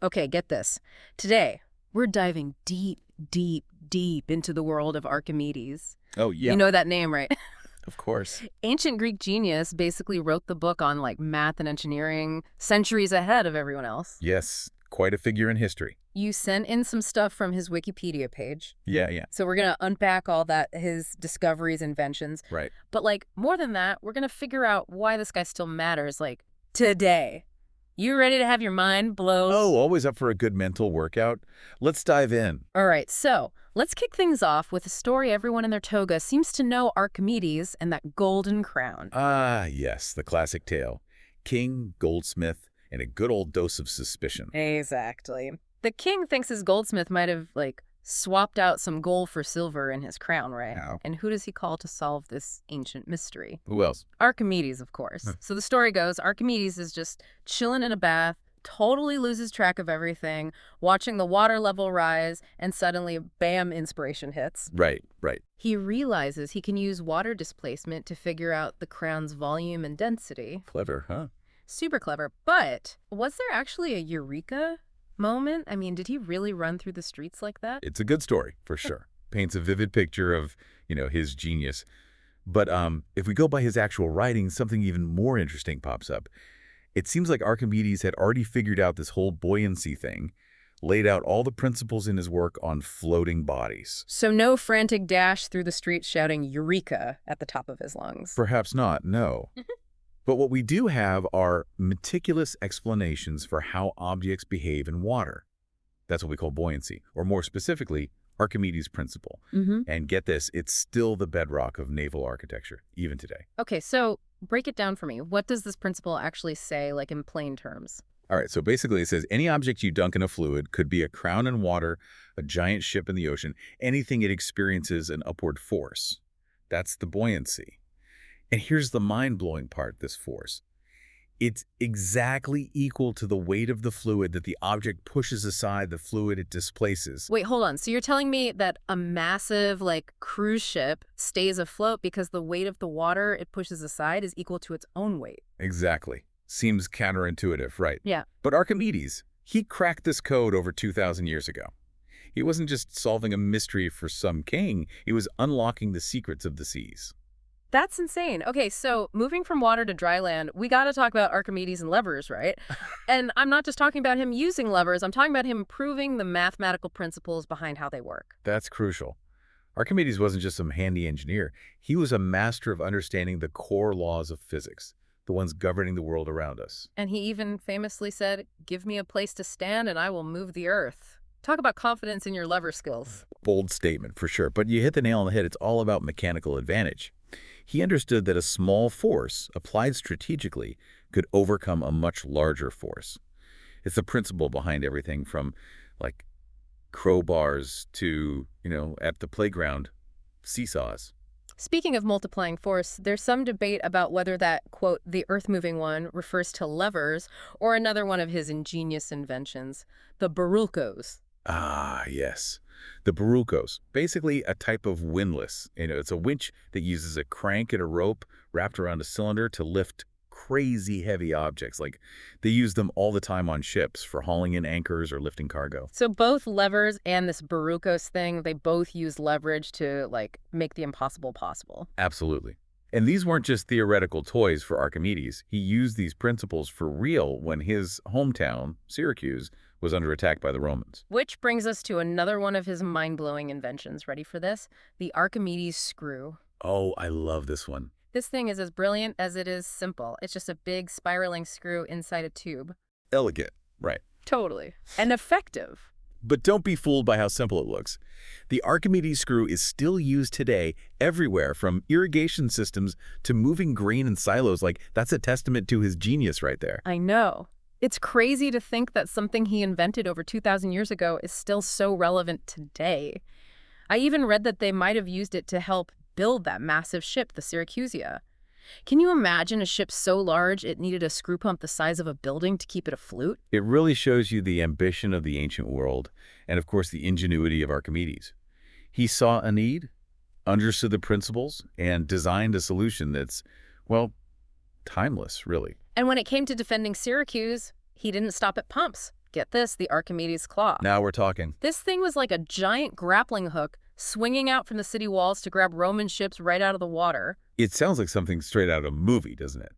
Okay, get this. Today, we're diving deep, deep, deep into the world of Archimedes. Oh, You yeah, know that name, right? of course. Ancient Greek genius basically wrote the book on like math and engineering centuries ahead of everyone else. Yes, quite a figure in history. You sent in some stuff from his Wikipedia page. Yeah, yeah, So we're going to unpack all that, his discoveries, inventions. right. But like more than that, we're going to figure out why this guy still matters like today. You ready to have your mind blown? Oh, always up for a good mental workout? Let's dive in. All right, so let's kick things off with a story everyone in their toga seems to know Archimedes and that golden crown. Ah, yes, the classic tale. King, goldsmith, and a good old dose of suspicion. Exactly. The king thinks his goldsmith might have, like, swapped out some gold for silver in his crown, right? How? And who does he call to solve this ancient mystery? Who else? Archimedes, of course. Huh. So the story goes, Archimedes is just chilling in a bath, totally loses track of everything, watching the water level rise, and suddenly, bam, inspiration hits. Right, right. He realizes he can use water displacement to figure out the crown's volume and density. Clever, huh? Super clever. But was there actually a eureka moment? I mean, did he really run through the streets like that? It's a good story, for sure. Paints a vivid picture of, his genius. But if we go by his actual writings, something even more interesting pops up. It seems like Archimedes had already figured out this whole buoyancy thing, laid out all the principles in his work on floating bodies. So no frantic dash through the streets shouting Eureka at the top of his lungs. Perhaps not, no. But what we do have are meticulous explanations for how objects behave in water. That's what we call buoyancy, or more specifically, Archimedes' principle. Mm-hmm. And get this, it's still the bedrock of naval architecture, even today. Okay, so break it down for me. What does this principle actually say, like in plain terms? All right, so basically it says any object you dunk in a fluid could be a crown in water, a giant ship in the ocean, anything it experiences an upward force. That's the buoyancy. And here's the mind-blowing part, this force. It's exactly equal to the weight of the fluid that the object pushes aside the fluid it displaces. Wait, hold on. So you're telling me that a massive, like, cruise ship stays afloat because the weight of the water it pushes aside is equal to its own weight? Exactly. Seems counterintuitive, right? Yeah. But Archimedes, he cracked this code over 2,000 years ago. He wasn't just solving a mystery for some king, he was unlocking the secrets of the seas. That's insane. Okay, so moving from water to dry land, we got to talk about Archimedes and levers, right? And I'm not just talking about him using levers, I'm talking about him proving the mathematical principles behind how they work. That's crucial. Archimedes wasn't just some handy engineer. He was a master of understanding the core laws of physics, the ones governing the world around us. And he even famously said, "Give me a place to stand and I will move the earth." Talk about confidence in your lever skills. Bold statement, for sure, but you hit the nail on the head. It's all about mechanical advantage. He understood that a small force, applied strategically, could overcome a much larger force. It's the principle behind everything from, like, crowbars to, at the playground, seesaws. Speaking of multiplying force, there's some debate about whether that, quote, the earth-moving one refers to levers or another one of his ingenious inventions, the barucos. Ah, yes. The barucos, basically a type of windlass. It's a winch that uses a crank and a rope wrapped around a cylinder to lift crazy heavy objects. Like, they use them all the time on ships for hauling in anchors or lifting cargo. So both levers and this barucos thing, they both use leverage to, like, make the impossible possible. Absolutely. And these weren't just theoretical toys for Archimedes. He used these principles for real when his hometown, Syracuse, was under attack by the Romans. Which brings us to another one of his mind-blowing inventions. Ready for this? The Archimedes screw. Oh, I love this one. This thing is as brilliant as it is simple. It's just a big spiraling screw inside a tube. Elegant, right. Totally. And effective. But don't be fooled by how simple it looks. The Archimedes screw is still used today everywhere, from irrigation systems to moving grain in silos. Like, that's a testament to his genius right there. I know. It's crazy to think that something he invented over 2,000 years ago is still so relevant today. I even read that they might have used it to help build that massive ship, the Syracusia. Can you imagine a ship so large it needed a screw pump the size of a building to keep it afloat? It really shows you the ambition of the ancient world and, of course, the ingenuity of Archimedes. He saw a need, understood the principles, and designed a solution that's, well, timeless, really. And when it came to defending Syracuse, he didn't stop at pumps. Get this, the Archimedes claw. Now we're talking. This thing was like a giant grappling hook swinging out from the city walls to grab Roman ships right out of the water. It sounds like something straight out of a movie, doesn't it?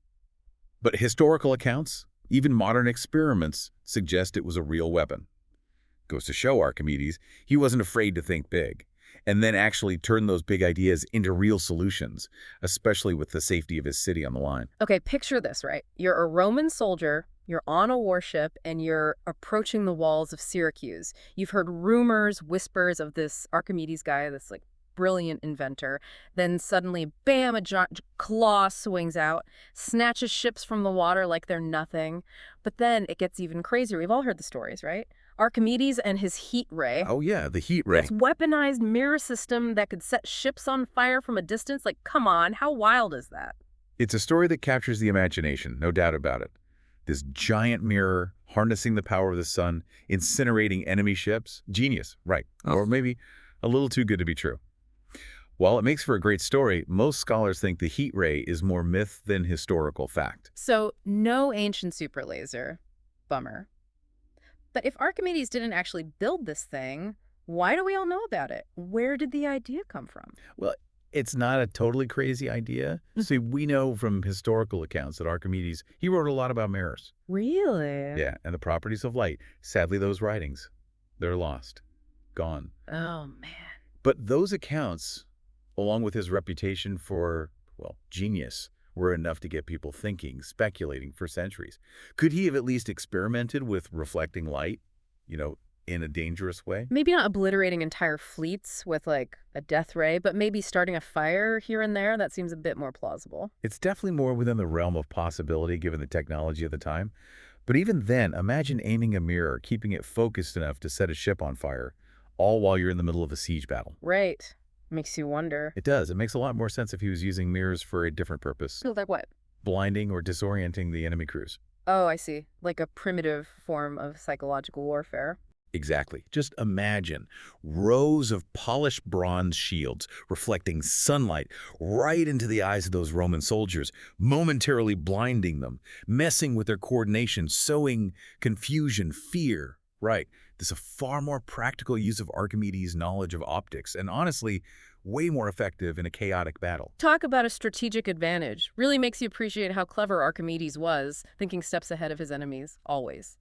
But historical accounts, even modern experiments, suggest it was a real weapon. Goes to show Archimedes, he wasn't afraid to think big, and then actually turn those big ideas into real solutions, especially with the safety of his city on the line. Okay, picture this, right? You're a Roman soldier, you're on a warship, and you're approaching the walls of Syracuse. You've heard rumors, whispers of this Archimedes guy, this like brilliant inventor. Then suddenly, bam, a giant claw swings out, snatches ships from the water like they're nothing. But then it gets even crazier. We've all heard the stories, right? Archimedes and his heat ray. Oh yeah, the heat ray. This weaponized mirror system that could set ships on fire from a distance. Like, come on, how wild is that? It's a story that captures the imagination, no doubt about it. This giant mirror, harnessing the power of the sun, incinerating enemy ships. Genius, right. Or maybe a little too good to be true. While it makes for a great story, most scholars think the heat ray is more myth than historical fact. So, no ancient super laser. Bummer. But if Archimedes didn't actually build this thing, why do we all know about it? Where did the idea come from? Well, it's not a totally crazy idea. See, we know from historical accounts that Archimedes, he wrote a lot about mirrors. Really? Yeah, and the properties of light. Sadly, those writings, they're lost, gone. Oh, man. But those accounts, along with his reputation for, well, genius, were enough to get people thinking, speculating for centuries. Could he have at least experimented with reflecting light, in a dangerous way? Maybe not obliterating entire fleets with, like, a death ray, but maybe starting a fire here and there. That seems a bit more plausible. It's definitely more within the realm of possibility given the technology of the time. But even then, imagine aiming a mirror, keeping it focused enough to set a ship on fire, all while you're in the middle of a siege battle. Right. Makes you wonder. It does. It makes a lot more sense if he was using mirrors for a different purpose. Like what? Blinding or disorienting the enemy crews. Oh, I see. Like a primitive form of psychological warfare. Exactly. Just imagine rows of polished bronze shields reflecting sunlight right into the eyes of those Roman soldiers, momentarily blinding them, messing with their coordination, sowing confusion, fear. Right. This is a far more practical use of Archimedes' knowledge of optics, and honestly, way more effective in a chaotic battle. Talk about a strategic advantage. Really makes you appreciate how clever Archimedes was, thinking steps ahead of his enemies, always.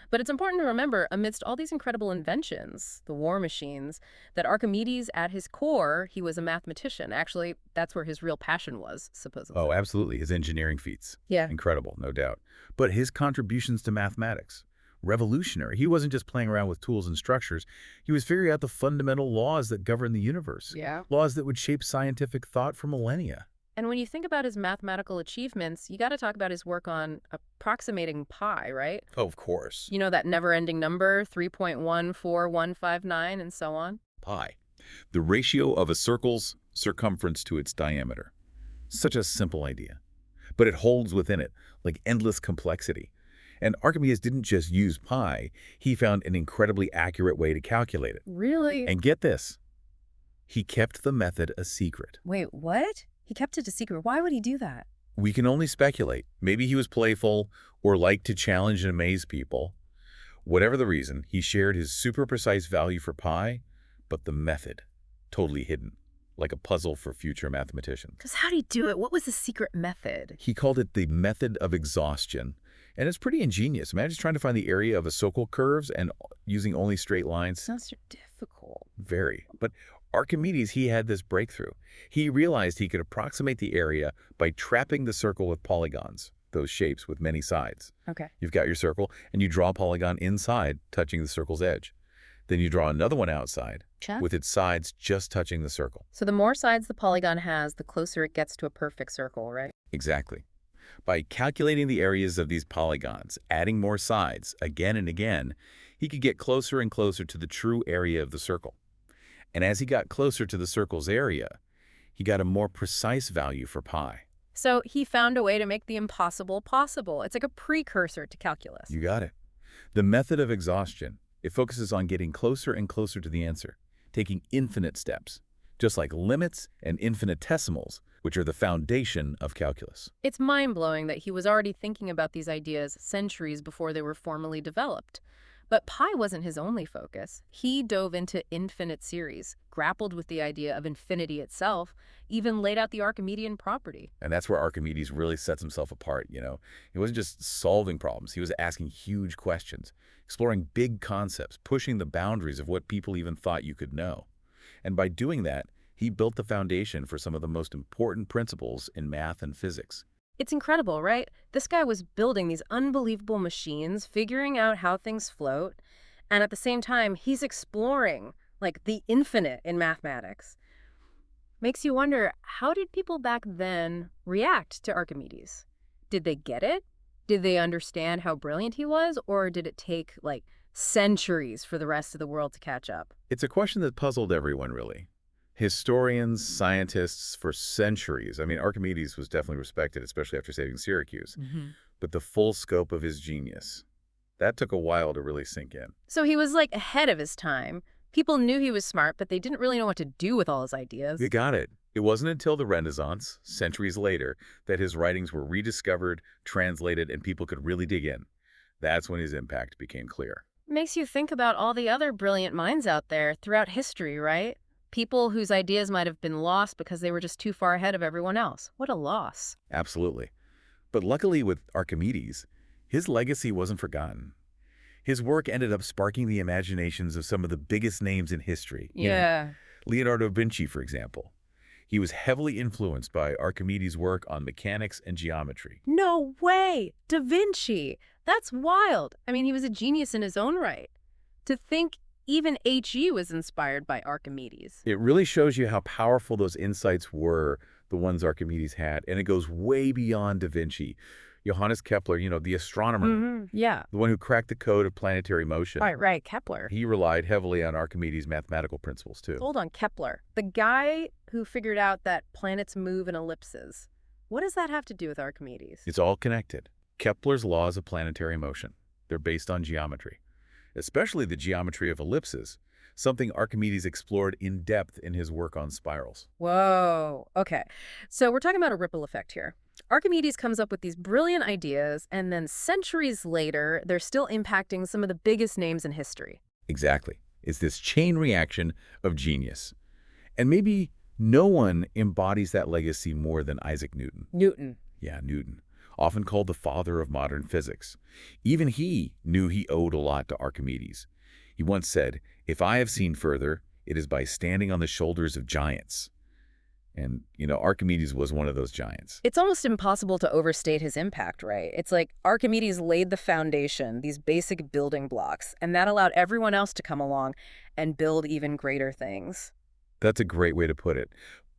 But it's important to remember, amidst all these incredible inventions, the war machines, that Archimedes, at his core, he was a mathematician. Actually, that's where his real passion was, supposedly. Oh, absolutely. His engineering feats. Yeah. Incredible, no doubt. But his contributions to mathematics, revolutionary. He wasn't just playing around with tools and structures. He was figuring out the fundamental laws that govern the universe. Yeah. Laws that would shape scientific thought for millennia. And when you think about his mathematical achievements, you got to talk about his work on approximating pi, right? Oh, of course. You know, that never-ending number, 3.14159, and so on? Pi. The ratio of a circle's circumference to its diameter. Such a simple idea. But it holds within it, like endless complexity. And Archimedes didn't just use pi, he found an incredibly accurate way to calculate it. Really? And get this, he kept the method a secret. Wait, what? He kept it a secret. Why would he do that? We can only speculate. Maybe he was playful or liked to challenge and amaze people. Whatever the reason, he shared his super precise value for pi, but the method, totally hidden, like a puzzle for future mathematicians. Because how'd he do it? What was the secret method? He called it the method of exhaustion. And it's pretty ingenious. Imagine trying to find the area of a circle curves and using only straight lines. Sounds so difficult. Very. But Archimedes, he had this breakthrough. He realized he could approximate the area by trapping the circle with polygons, those shapes with many sides. Okay. You've got your circle, and you draw a polygon inside, touching the circle's edge. Then you draw another one outside, Check. with its sides just touching the circle. So the more sides the polygon has, the closer it gets to a perfect circle, right? Exactly. By calculating the areas of these polygons, adding more sides again and again, he could get closer and closer to the true area of the circle. And as he got closer to the circle's area, he got a more precise value for pi. So he found a way to make the impossible possible. It's like a precursor to calculus. You got it. The method of exhaustion, it focuses on getting closer and closer to the answer, taking infinite steps, just like limits and infinitesimals, which are the foundation of calculus. It's mind-blowing that he was already thinking about these ideas centuries before they were formally developed. But pi wasn't his only focus. He dove into infinite series, grappled with the idea of infinity itself, even laid out the Archimedean property. And that's where Archimedes really sets himself apart. He wasn't just solving problems, he was asking huge questions, exploring big concepts, pushing the boundaries of what people even thought you could know. And by doing that, he built the foundation for some of the most important principles in math and physics. It's incredible, right? This guy was building these unbelievable machines, figuring out how things float, and at the same time, he's exploring, like, the infinite in mathematics. Makes you wonder, how did people back then react to Archimedes? Did they get it? Did they understand how brilliant he was? Or did it take, like, centuries for the rest of the world to catch up? It's a question that puzzled everyone, really. Historians, scientists, for centuries. I mean, Archimedes was definitely respected, especially after saving Syracuse. But the full scope of his genius, that took a while to really sink in. So he was, like, ahead of his time. People knew he was smart, but they didn't really know what to do with all his ideas. You got it. It wasn't until the Renaissance, centuries later, that his writings were rediscovered, translated, and people could really dig in. That's when his impact became clear. Makes you think about all the other brilliant minds out there throughout history, right? People whose ideas might have been lost because they were just too far ahead of everyone else. What a loss. Absolutely. But luckily with Archimedes, his legacy wasn't forgotten. His work ended up sparking the imaginations of some of the biggest names in history. Yeah. Leonardo da Vinci, for example. He was heavily influenced by Archimedes' work on mechanics and geometry. No way! Da Vinci! That's wild. I mean, he was a genius in his own right. To think even HE was inspired by Archimedes. It really shows you how powerful those insights were, the ones Archimedes had, and it goes way beyond da Vinci. Johannes Kepler, the astronomer, Yeah. the one who cracked the code of planetary motion. Right, Kepler. He relied heavily on Archimedes' mathematical principles, too. Hold on, Kepler. The guy who figured out that planets move in ellipses. What does that have to do with Archimedes? It's all connected. Kepler's laws of planetary motion. They're based on geometry, especially the geometry of ellipses, something Archimedes explored in depth in his work on spirals. Whoa. Okay. So we're talking about a ripple effect here. Archimedes comes up with these brilliant ideas, and then centuries later, they're still impacting some of the biggest names in history. Exactly. It's this chain reaction of genius. And maybe no one embodies that legacy more than Isaac Newton. Newton. Yeah, Newton, often called the father of modern physics. Even he knew he owed a lot to Archimedes. He once said, "If I have seen further, it is by standing on the shoulders of giants." And, Archimedes was one of those giants. It's almost impossible to overstate his impact, right? It's like Archimedes laid the foundation, these basic building blocks, and that allowed everyone else to come along and build even greater things. That's a great way to put it.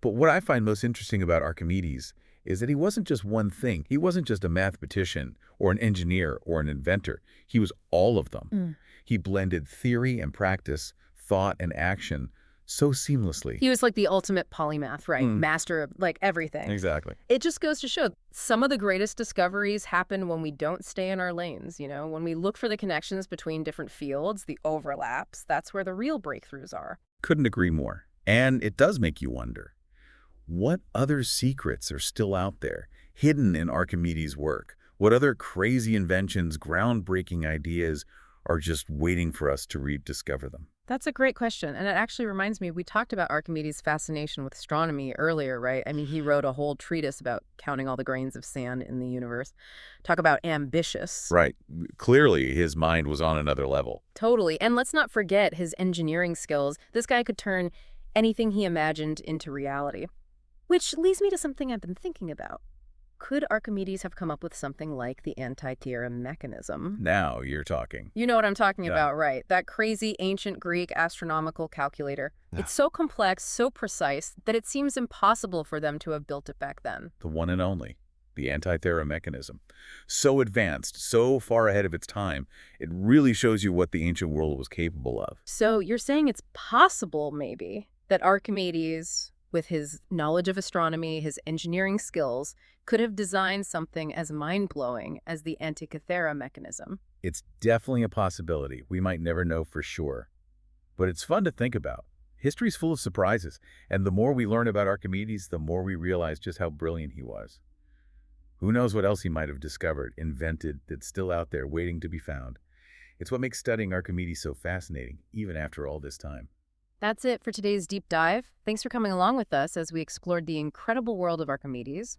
But what I find most interesting about Archimedes is that he wasn't just one thing. He wasn't just a mathematician or an engineer or an inventor. He was all of them. He blended theory and practice, thought and action so seamlessly. He was like the ultimate polymath, right? Master of, like, everything. Exactly. It just goes to show some of the greatest discoveries happen when we don't stay in our lanes, when we look for the connections between different fields, the overlaps. That's where the real breakthroughs are. Couldn't agree more. And it does make you wonder, what other secrets are still out there, hidden in Archimedes' work? What other crazy inventions, groundbreaking ideas are just waiting for us to rediscover them? That's a great question. And it actually reminds me, we talked about Archimedes' fascination with astronomy earlier, right? I mean, he wrote a whole treatise about counting all the grains of sand in the universe. Talk about ambitious. Right. Clearly, his mind was on another level. Totally. And let's not forget his engineering skills. This guy could turn anything he imagined into reality. Which leads me to something I've been thinking about. Could Archimedes have come up with something like the anti-theorem mechanism? Now you're talking. You know what I'm talking Yeah. about, right? That crazy ancient Greek astronomical calculator. Yeah. It's so complex, so precise, that it seems impossible for them to have built it back then. The one and only, the anti-theorem mechanism. So advanced, so far ahead of its time, it really shows you what the ancient world was capable of. So you're saying it's possible, maybe, that Archimedes, with his knowledge of astronomy, his engineering skills, could have designed something as mind-blowing as the Antikythera mechanism. It's definitely a possibility. We might never know for sure. But it's fun to think about. History's full of surprises, and the more we learn about Archimedes, the more we realize just how brilliant he was. Who knows what else he might have discovered, invented, that's still out there waiting to be found. It's what makes studying Archimedes so fascinating, even after all this time. That's it for today's deep dive. Thanks for coming along with us as we explored the incredible world of Archimedes.